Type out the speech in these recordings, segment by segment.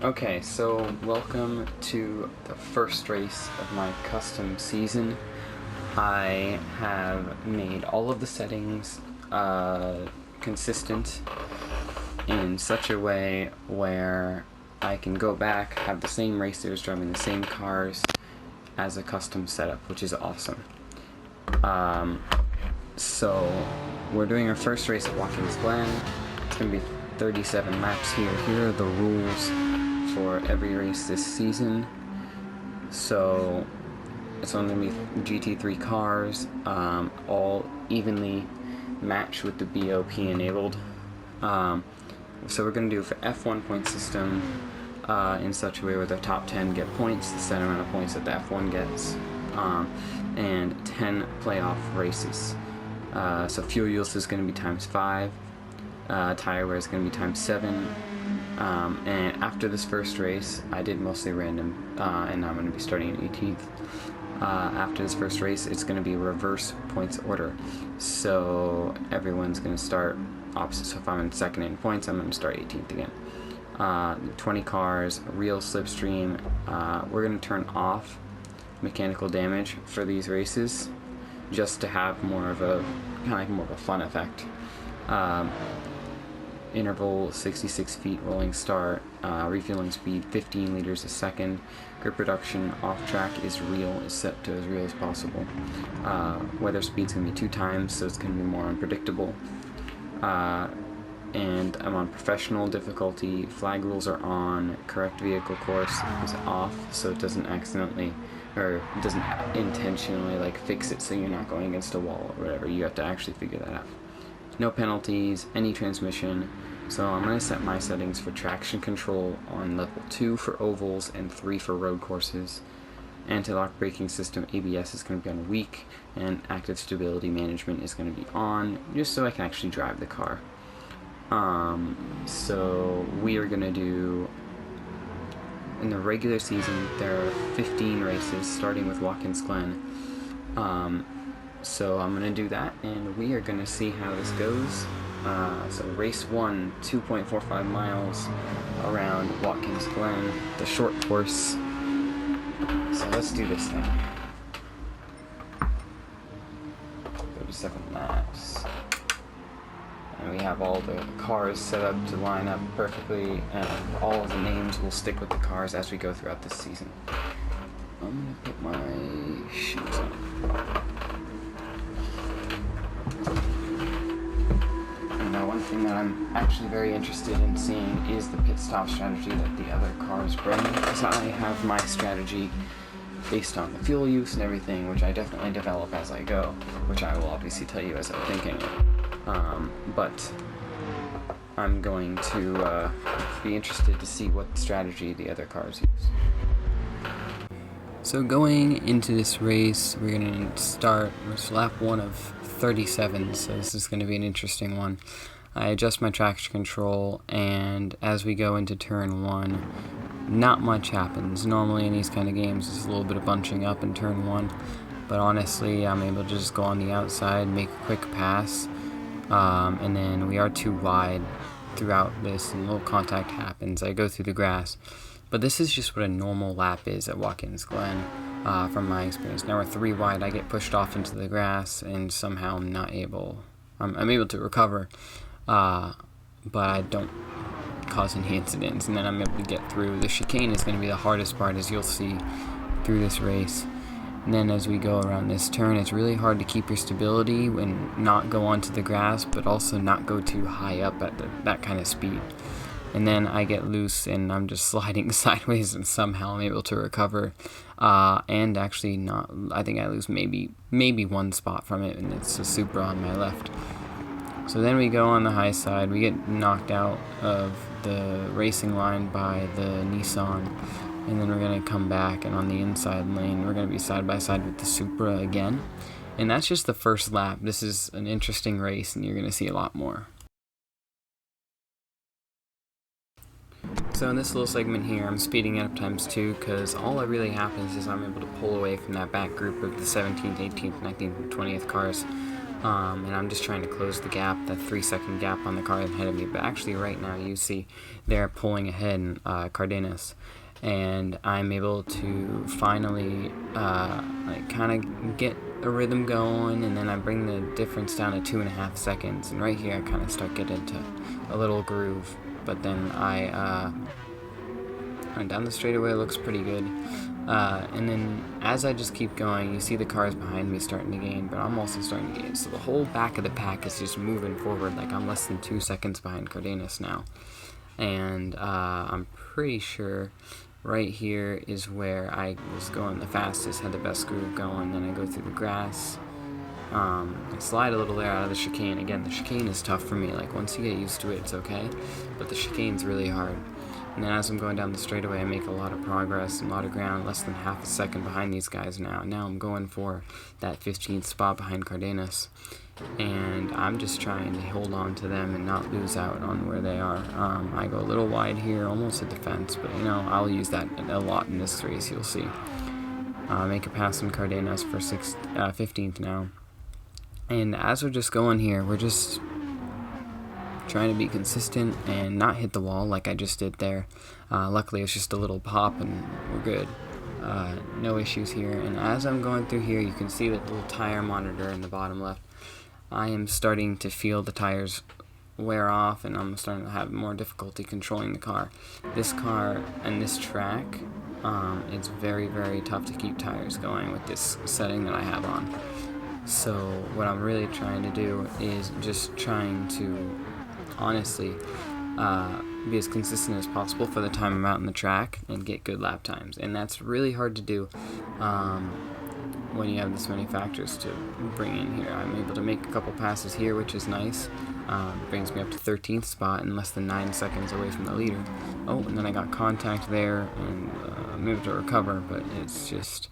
Okay, so welcome to the first race of my custom season. I have made all of the settings consistent in such a way where I can go back, have the same racers driving the same cars as a custom setup, which is awesome. So we're doing our first race at Watkins, Glen. It's going to be 37 laps here. Here are the rules for every race this season. So it's only going to be GT3 cars, all evenly matched with the BOP enabled. So we're going to do for F1 point system in such a way where the top 10 get points, the set amount of points that the F1 gets, and 10 playoff races. So fuel use is going to be times 5, tire wear is going to be times 7, and after this first race, I did mostly random, and I'm going to be starting at 18th. After this first race, it's going to be reverse points order. So everyone's going to start opposite. So if I'm in second in points, I'm going to start 18th again. 20 cars, real slipstream. We're going to turn off mechanical damage for these races, just to have more of a fun effect. Interval 66 feet, rolling start, refueling speed 15 liters a second, grip reduction off track is set to as real as possible. Weather speed's going to be 2 times, so it's going to be more unpredictable. And I'm on professional difficulty. Flag rules are on. Correct vehicle course is off, so it doesn't accidentally or doesn't intentionally fix it so you're not going against a wall or whatever. You have to actually figure that out. No penalties, any transmission. So I'm going to set my settings for traction control on level 2 for ovals and 3 for road courses. Anti-lock braking system ABS is going to be on weak, and active stability management is going to be on, just so I can actually drive the car. So we are going to do, in the regular season, there are 15 races, starting with Watkins Glen. So I'm going to do that, and we are going to see how this goes. So race 1, 2.45 miles around Watkins Glen, the short course. So let's do this thing. 37 laps. And we have all the cars set up to line up perfectly, and all of the names will stick with the cars as we go throughout this season. I'm going to put my shoes on. One thing that I'm actually very interested in seeing is the pit stop strategy that the other cars bring, because I have my strategy based on the fuel use and everything, which I definitely develop as I go, which I will obviously tell you as I'm thinking. But I'm going to be interested to see what strategy the other cars use. So going into this race, we're going to start with lap 1 of 37, so this is going to be an interesting one. I adjust my traction control, and as we go into turn 1, not much happens. Normally in these kind of games, there's a little bit of bunching up in turn 1, but honestly, I'm able to just go on the outside, make a quick pass, and then we are too wide throughout this, and a little contact happens. I go through the grass, but this is just what a normal lap is at Watkins Glen, from my experience. Now we're 3 wide, I get pushed off into the grass, and somehow I'm able to recover, but I don't cause any incidents, and then I'm able to get through. The chicane is going to be the hardest part, as you'll see through this race. And then as we go around this turn, it's really hard to keep your stability and not go onto the grass, but also not go too high up at that kind of speed. And then I get loose, and I'm just sliding sideways, and somehow I'm able to recover, and actually not. I think I lose maybe 1 spot from it, and it's a Supra on my left. So then we go on the high side. We get knocked out of the racing line by the Nissan, and then we're going to come back, and on the inside lane, we're going to be side by side with the Supra again. And that's just the first lap. This is an interesting race, and you're going to see a lot more. So in this little segment here, I'm speeding it up times 2, because all that really happens is I'm able to pull away from that back group of the 17th, 18th, 19th, and 20th cars. and I'm just trying to close the gap, that 3-second gap on the car ahead of me. But actually right now you see they're pulling ahead Cardenas, and I'm able to finally kind of get a rhythm going, and then I bring the difference down to 2.5 seconds, and right here I kind of start getting into a little groove. But then I went down the straightaway, looks pretty good. And then as I just keep going, you see the cars behind me starting to gain, but I'm also starting to gain. So the whole back of the pack is just moving forward. Like, I'm less than 2 seconds behind Cardenas now. And I'm pretty sure right here is where I was going the fastest, had the best groove going. Then I go through the grass. I slide a little there out of the chicane. Again, the chicane is tough for me. Like, once you get used to it, it's okay. But the chicane's really hard. And then as I'm going down the straightaway, I make a lot of progress and a lot of ground, less than half a second behind these guys now. Now I'm going for that 15th spot behind Cardenas. And I'm just trying to hold on to them and not lose out on where they are. I go a little wide here, almost at the fence, but I'll use that a lot in this race, you'll see. Make a pass on Cardenas for 15th now. And as we're just going here, we're just trying to be consistent and not hit the wall like I just did there. Luckily it's just a little pop and we're good. No issues here. And as I'm going through here, you can see that little tire monitor in the bottom left. I am starting to feel the tires wear off, and I'm starting to have more difficulty controlling the car. This car and this track, it's very, very tough to keep tires going with this setting that I have on. So what I'm really trying to do is just trying to honestly be as consistent as possible for the time I'm out in the track and get good lap times. And that's really hard to do when you have this many factors to bring in here. I'm able to make a couple passes here, which is nice. Brings me up to 13th spot and less than 9 seconds away from the leader. Oh, and then I got contact there and I'm able to recover, but it's just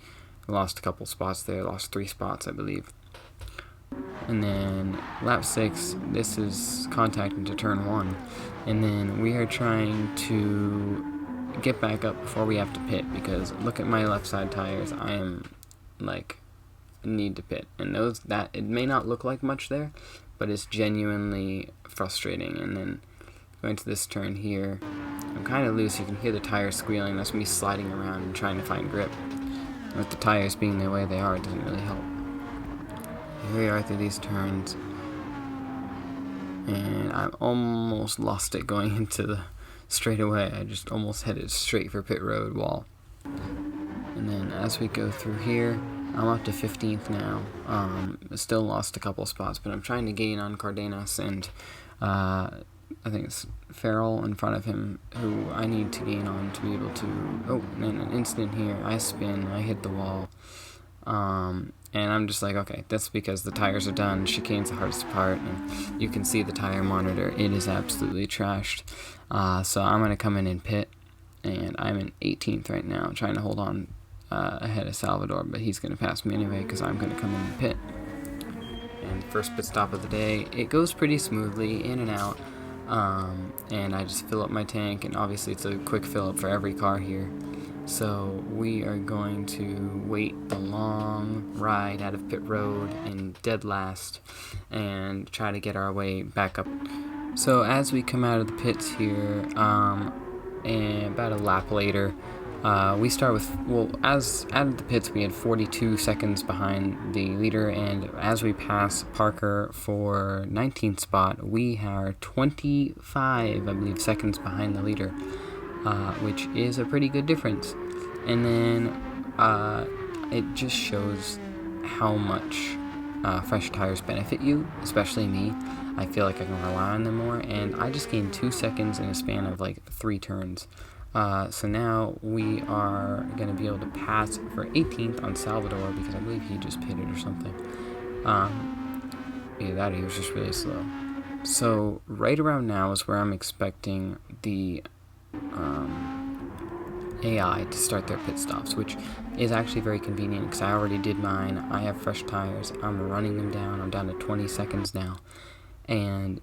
lost a couple spots there, lost 3 spots, I believe. And then lap 6, this is contact into turn 1. And then we are trying to get back up before we have to pit, because look at my left side tires. I am need to pit, and that it may not look like much there, but it's genuinely frustrating. And then going to this turn here, I'm kind of loose. You can hear the tires squealing. That's me sliding around and trying to find grip. And with the tires being the way they are, it doesn't really help. Here we are through these turns, and I've almost lost it going into the straightaway. I just almost headed straight for pit road wall. And then as we go through here, I'm up to 15th now. Still lost a couple spots, but I'm trying to gain on Cardenas, and I think it's Farrell in front of him who I need to gain on to be able to... Oh, and then an instant here, I spin, I hit the wall. And I'm just like, okay, that's because the tires are done. Chicane's the hardest part, and you can see the tire monitor. It is absolutely trashed. So I'm going to come in and pit, and I'm in 18th right now, trying to hold on ahead of Salvador, but he's going to pass me anyway because I'm going to come in and pit. And first pit stop of the day, it goes pretty smoothly, in and out, and I just fill up my tank, and obviously it's a quick fill up for every car here. So we are going to wait the long ride out of pit road in dead last and try to get our way back up. So as we come out of the pits here, and about a lap later, we start with, as out of the pits, we had 42 seconds behind the leader, and as we pass Parker for 19th spot, we are 25, I believe, seconds behind the leader. Which is a pretty good difference. And then it just shows how much fresh tires benefit you, especially me. I feel like I can rely on them more, and I just gained 2 seconds in a span of 3 turns. So now we are going to be able to pass for 18th on Salvador, because I believe he just pitted or something. Either that or he was just really slow. So right around now is where I'm expecting the AI to start their pit stops, which is actually very convenient because I already did mine. I have fresh tires. I'm running them down. I'm down to 20 seconds now. And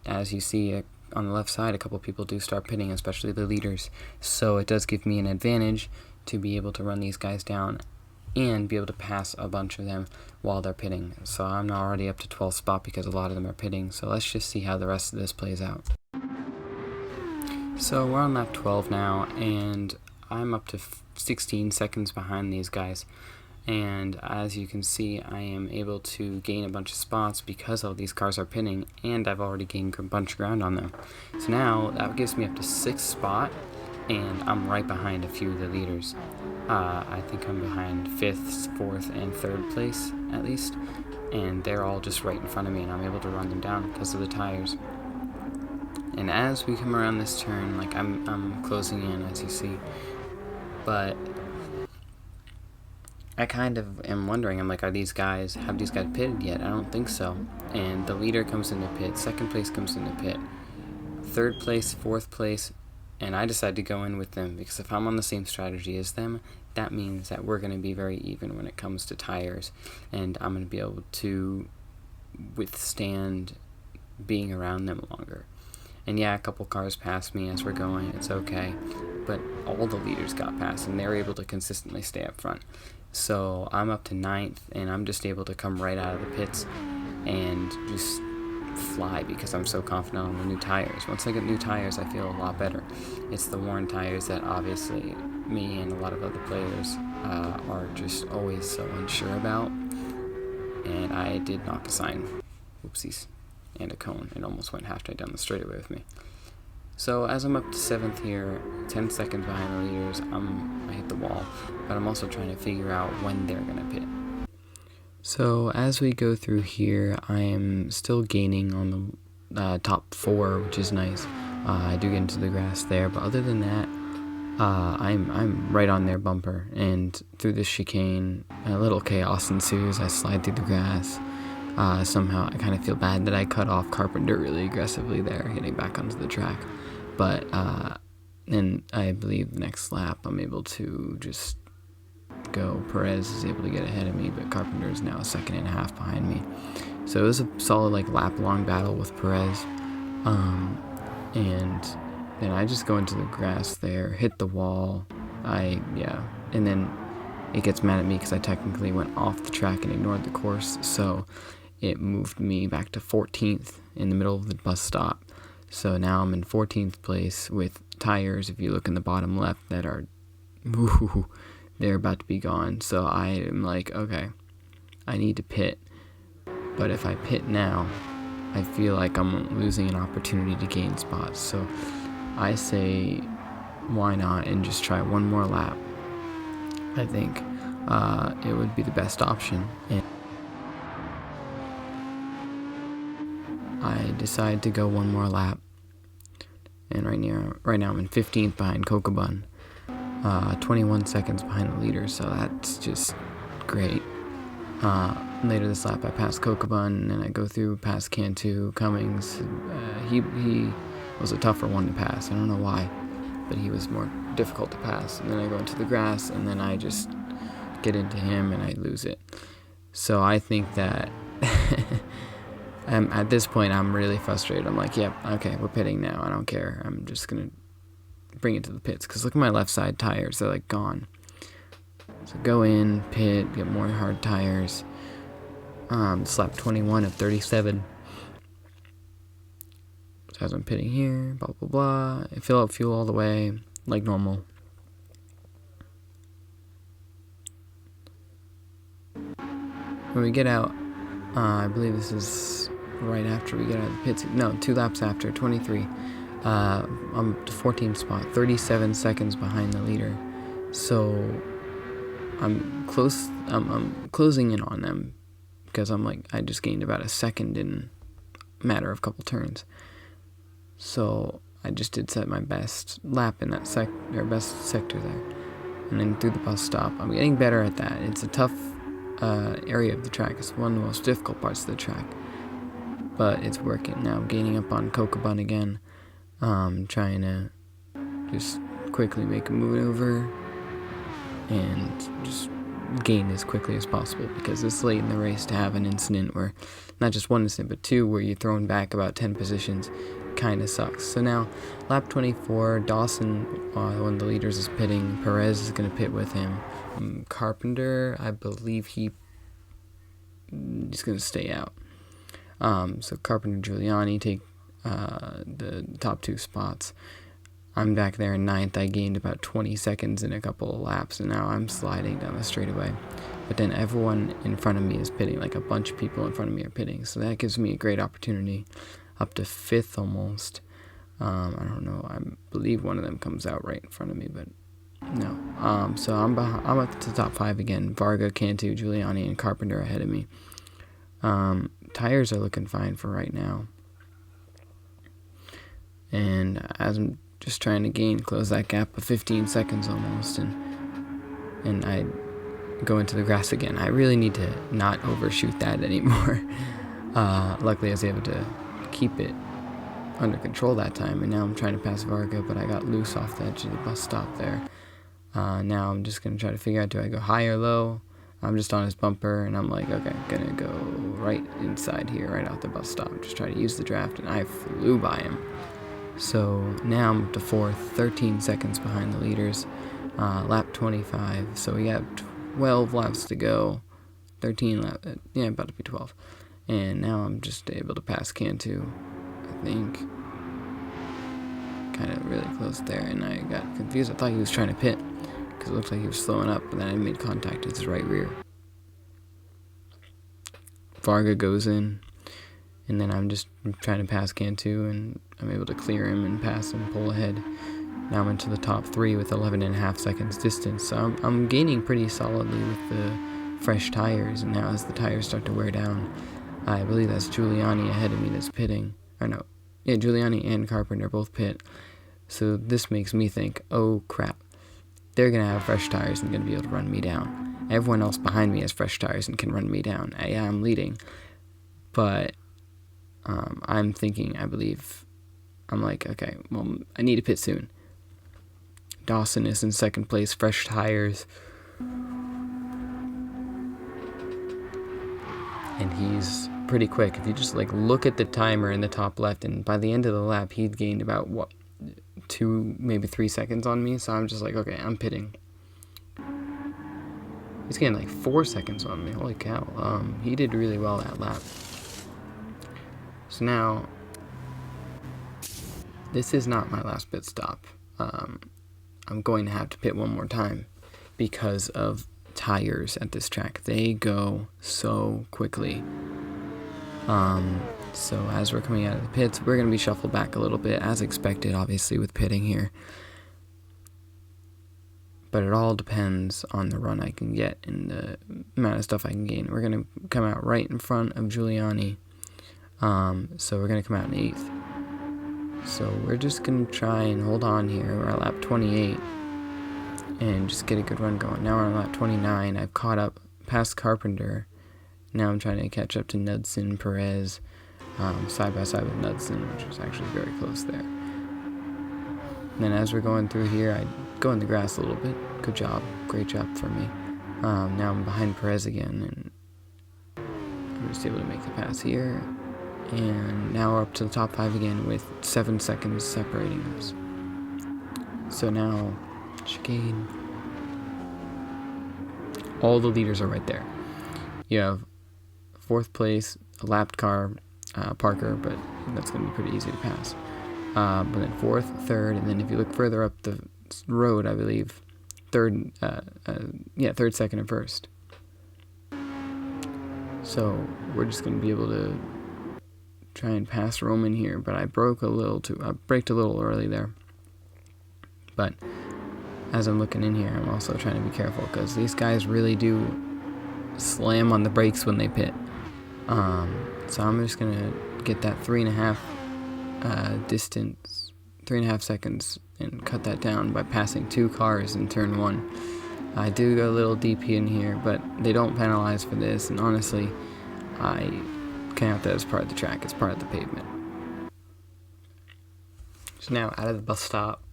as you see on the left side, a couple people do start pitting, especially the leaders. So it does give me an advantage to be able to run these guys down and be able to pass a bunch of them while they're pitting. So I'm already up to 12th spot because a lot of them are pitting. So let's just see how the rest of this plays out. So we're on lap 12 now, and I'm up to 16 seconds behind these guys. And as you can see, I am able to gain a bunch of spots because all these cars are pinning, and I've already gained a bunch of ground on them. So now that gives me up to 6th spot, and I'm right behind a few of the leaders. I think I'm behind 5th, 4th, and 3rd place at least, and they're all just right in front of me, and I'm able to run them down because of the tires. And as we come around this turn, like I'm closing in, as you see, but I kind of am wondering, I'm like, have these guys pitted yet? I don't think so. And the leader comes into pit, 2nd place comes into pit, 3rd place, 4th place, and I decide to go in with them because if I'm on the same strategy as them, that means that we're going to be very even when it comes to tires, and I'm going to be able to withstand being around them longer. And yeah, a couple cars passed me as we're going, it's okay, but all the leaders got past, and they're able to consistently stay up front. So I'm up to 9th, and I'm just able to come right out of the pits and just fly because I'm so confident on the new tires. Once I get new tires, I feel a lot better. It's the worn tires that obviously me and a lot of other players are just always so unsure about. And I did knock a sign, whoopsies, and a cone. It almost went halfway down the straightaway with me. So as I'm up to 7th here, 10 seconds behind the leaders, I hit the wall, but I'm also trying to figure out when they're going to pit. So as we go through here, I am still gaining on the top 4, which is nice. I do get into the grass there, but other than that, I'm right on their bumper, and through this chicane, a little chaos ensues. I slide through the grass. Somehow I kind of feel bad that I cut off Carpenter really aggressively there, hitting back onto the track. But then I believe the next lap I'm able to just go. Perez is able to get ahead of me, but Carpenter is now a 2.5 seconds behind me. So it was a solid lap-long battle with Perez. And then I just go into the grass there, hit the wall. And then it gets mad at me because I technically went off the track and ignored the course. So it moved me back to 14th in the middle of the bus stop. So now I'm in 14th place with tires, if you look in the bottom left, that are, they're about to be gone. So I am like, okay, I need to pit. But if I pit now, I feel like I'm losing an opportunity to gain spots. So I say, why not, and just try one more lap. I think it would be the best option. And I decide to go one more lap, and right now I'm in 15th behind Kokobun, 21 seconds behind the leader, so that's just great. Later this lap I pass Kokobun, and I go through past Cantu, Cummings. He was a tougher one to pass, I don't know why, but he was more difficult to pass. And then I go into the grass, and then I just get into him and I lose it. So I think that at this point, I'm really frustrated. I'm like, yep, okay, we're pitting now. I don't care. I'm just going to bring it to the pits. Because look at my left side tires. They're gone. So go in, pit, get more hard tires. Slap 21 of 37. So as I'm pitting here, blah, blah, blah. I fill up fuel all the way, like normal. When we get out, I believe this is right after we get out of the pits. No, 2 laps after, 23. I'm up to 14th spot, 37 seconds behind the leader. So I'm close. I'm closing in on them because I just gained about a second in a matter of a couple turns. So I just did set my best lap in that best sector there, and then through the bus stop. I'm getting better at that. It's a tough area of the track. It's one of the most difficult parts of the track, but it's working. Now I'm gaining up on Kokobun again, trying to just quickly make a maneuver and just gain as quickly as possible, because it's late in the race to have an incident where, not just one incident, but 2 where you're thrown back about 10 positions kind of sucks. So now, lap 24, Dawson, one of the leaders, is pitting. Perez is going to pit with him. Carpenter, I believe he's going to stay out. So Carpenter, Giuliani take the top 2 spots. I'm back there in 9th. I gained about 20 seconds in a couple of laps, and now I'm sliding down the straightaway. But then everyone in front of me is pitting, like a bunch of people in front of me are pitting. So that gives me a great opportunity, up to 5th almost. I don't know. I believe one of them comes out right in front of me, but no. So I'm up to the top 5 again. Varga, Cantu, Giuliani, and Carpenter ahead of me. Tires are looking fine for right now. And as I'm just trying to close that gap of 15 seconds almost, and I go into the grass again. I really need to not overshoot that anymore. Luckily I was able to keep it under control that time, and now I'm trying to pass Varga, but I got loose off the edge of the bus stop there. Now I'm just going to try to figure out, do I go high or low? I'm just on his bumper, and I'm like, okay, I'm going to go right inside here, right off the bus stop. Just try to use the draft, and I flew by him. So now I'm up to 4th, 13 seconds behind the leaders, lap 25. So we got 12 laps to go, 13 laps, about to be 12. And now I'm just able to pass Cantu, I think. Kind of really close there, and I got confused. I thought he was trying to pit, because it looked like he was slowing up, but then I made contact with his right rear. Varga goes in, and then I'm just trying to pass Cantu, and I'm able to clear him and pass him, pull ahead. Now I'm into the top 3 with 11.5 seconds distance, so I'm gaining pretty solidly with the fresh tires, and now as the tires start to wear down, I believe that's Giuliani ahead of me that's pitting. Giuliani and Carpenter both pit, so this makes me think, oh crap, they're going to have fresh tires and going to be able to run me down. Everyone else behind me has fresh tires and can run me down. I'm leading, but I'm thinking, I'm like, okay, well, I need to pit soon. Dawson is in 2nd place, fresh tires. And he's pretty quick. If you just look at the timer in the top left, and by the end of the lap, he'd gained about 2, maybe 3 seconds on me. So I'm just like, okay, I'm pitting. He's getting 4 seconds on me. Holy cow. He did really well that lap. So now, this is not my last pit stop. I'm going to have to pit one more time because of tires at this track. They go so quickly. So as we're coming out of the pits, we're going to be shuffled back a little bit, as expected, obviously, with pitting here. But it all depends on the run I can get and the amount of stuff I can gain. We're going to come out right in front of Giuliani. So we're going to come out in 8th. So we're just going to try and hold on here. We're at lap 28 and just get a good run going. Now we're on lap 29. I've caught up past Carpenter. Now I'm trying to catch up to Knudsen, Perez, side by side with Knudsen, which was actually very close there. And then as we're going through here, I go in the grass a little bit. Good job. Great job for me. Now I'm behind Perez again, and I'm just able to make the pass here. And now we're up to the top 5 again with 7 seconds separating us. So now, chicane. All the leaders are right there. You have 4th place, a lapped car, Parker, but that's going to be pretty easy to pass. But then 4th, 3rd, and then if you look further up the road, I believe, 3rd, 2nd, and 1st. So we're just going to be able to try and pass Roman here, but I braked a little early there. But as I'm looking in here, I'm also trying to be careful because these guys really do slam on the brakes when they pit. So I'm just gonna get that 3.5 seconds and cut that down by passing 2 cars in turn 1. I do go a little DP in here, but they don't penalize for this, and honestly, I count that as part of the track. It's part of the pavement. So now out of the bus stop,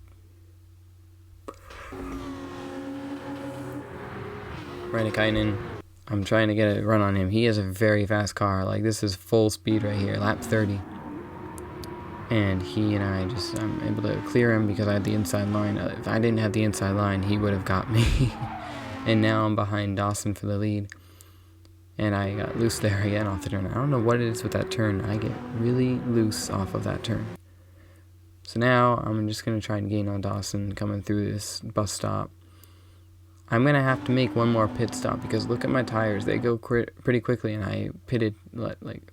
Rennikainen, I'm trying to get a run on him. He has a very fast car. This is full speed right here, lap 30. and he and I'm able to clear him because I had the inside line. If I didn't have the inside line, he would have got me. And now I'm behind Dawson for the lead. And I got loose there again off the turn. I don't know what it is with that turn. I get really loose off of that turn. So now I'm just going to try and gain on Dawson coming through this bus stop. I'm going to have to make one more pit stop because look at my tires. They go pretty quickly, and I pitted like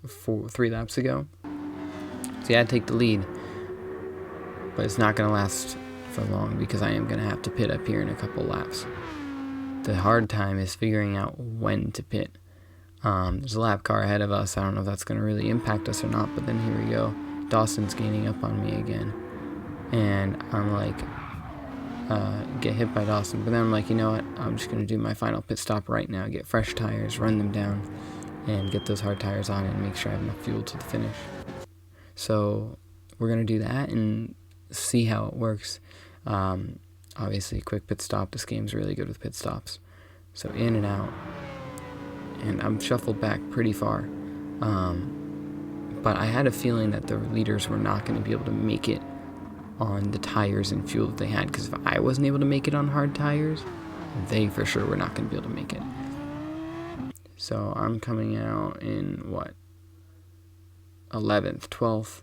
3 laps ago. So yeah, I'd take the lead. But it's not going to last for long because I am going to have to pit up here in a couple laps. The hard time is figuring out when to pit. There's a lap car ahead of us. I don't know if that's going to really impact us or not, but then here we go. Dawson's gaining up on me again. And I'm like, get hit by Dawson. But then I'm like, you know what? I'm just going to do my final pit stop right now. Get fresh tires, run them down, and get those hard tires on and make sure I have enough fuel to the finish. So we're going to do that and see how it works. Obviously, quick pit stop. This game's really good with pit stops. So in and out. And I'm shuffled back pretty far. But I had a feeling that the leaders were not going to be able to make it on the tires and fuel that they had. Because if I wasn't able to make it on hard tires, they for sure were not going to be able to make it. So I'm coming out in, 11th, 12th.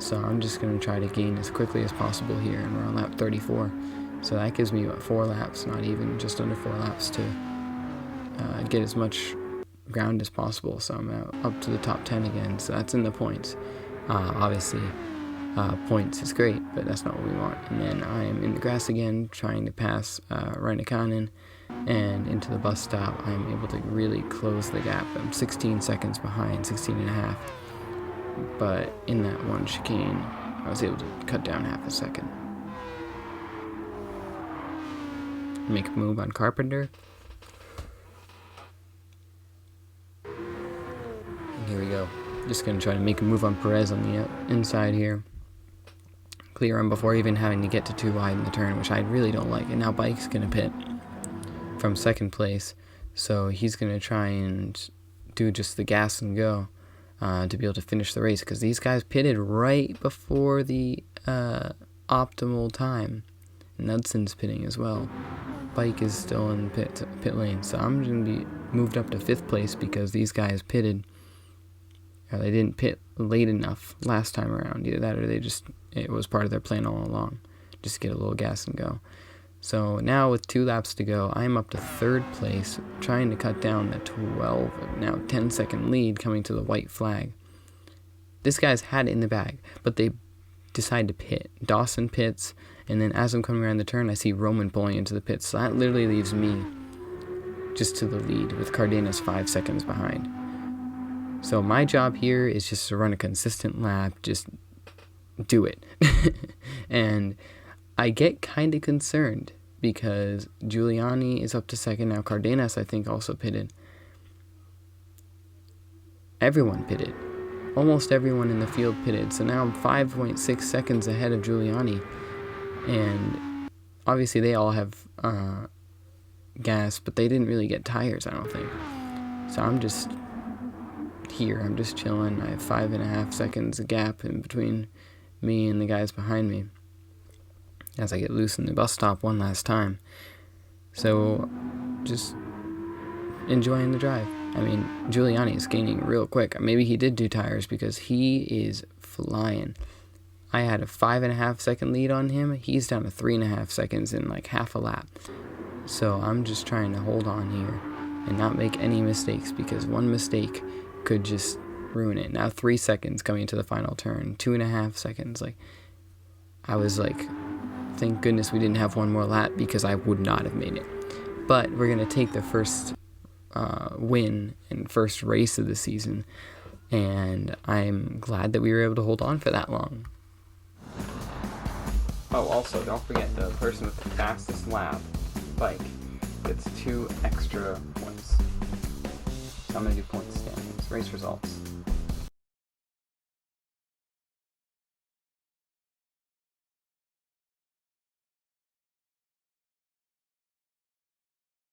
So I'm just going to try to gain as quickly as possible here, and we're on lap 34. So that gives me 4 laps, not even, just under 4 laps to get as much ground as possible. So I'm up to the top 10 again, so that's in the points. Obviously, points is great, but that's not what we want. And then I am in the grass again, trying to pass Raikkonen, and into the bus stop, I'm able to really close the gap. I'm 16 seconds behind, 16 and a half. But in that one chicane, I was able to cut down half a second. Make a move on Carpenter. And here we go. Just going to try to make a move on Perez on the inside here. Clear him before even having to get to too wide in the turn, which I really don't like. And now Bike's going to pit from second place. So he's going to try and do just the gas and go. To be able to finish the race, because these guys pitted right before the optimal time. Nudson's pitting as well. Bike is still in pit lane, so I'm going to be moved up to 5th place because these guys pitted. They didn't pit late enough last time around. Either that or it was part of their plan all along, just get a little gas and go. So now with 2 laps to go, I'm up to 3rd place, trying to cut down the 12, now 10-second lead coming to the white flag. This guy's had it in the bag, but they decide to pit. Dawson pits, and then as I'm coming around the turn, I see Roman pulling into the pits. So that literally leaves me just to the lead, with Cardenas 5 seconds behind. So my job here is just to run a consistent lap, just do it. And I get kind of concerned because Giuliani is up to 2nd now. Cardenas, I think, also pitted. Everyone pitted. Almost everyone in the field pitted. So now I'm 5.6 seconds ahead of Giuliani. And obviously they all have gas, but they didn't really get tires, I don't think. So I'm just here. I'm just chilling. I have 5.5 seconds of gap in between me and the guys behind me as I get loose in the bus stop one last time. So just enjoying the drive. I mean, Giuliani is gaining real quick. Maybe he did do tires because he is flying. I had a 5.5 second lead on him. He's down to 3.5 seconds in like half a lap. So I'm just trying to hold on here and not make any mistakes, because one mistake could just ruin it. Now 3 seconds coming to the final turn, 2.5 seconds. Like, I was like, thank goodness we didn't have one more lap, because I would not have made it. But we're going to take the first win and first race of the season, and I'm glad that we were able to hold on for that long. Oh, also, don't forget, the person with the fastest lap, Bike, gets 2 extra points. So I'm going to do point standings, race results.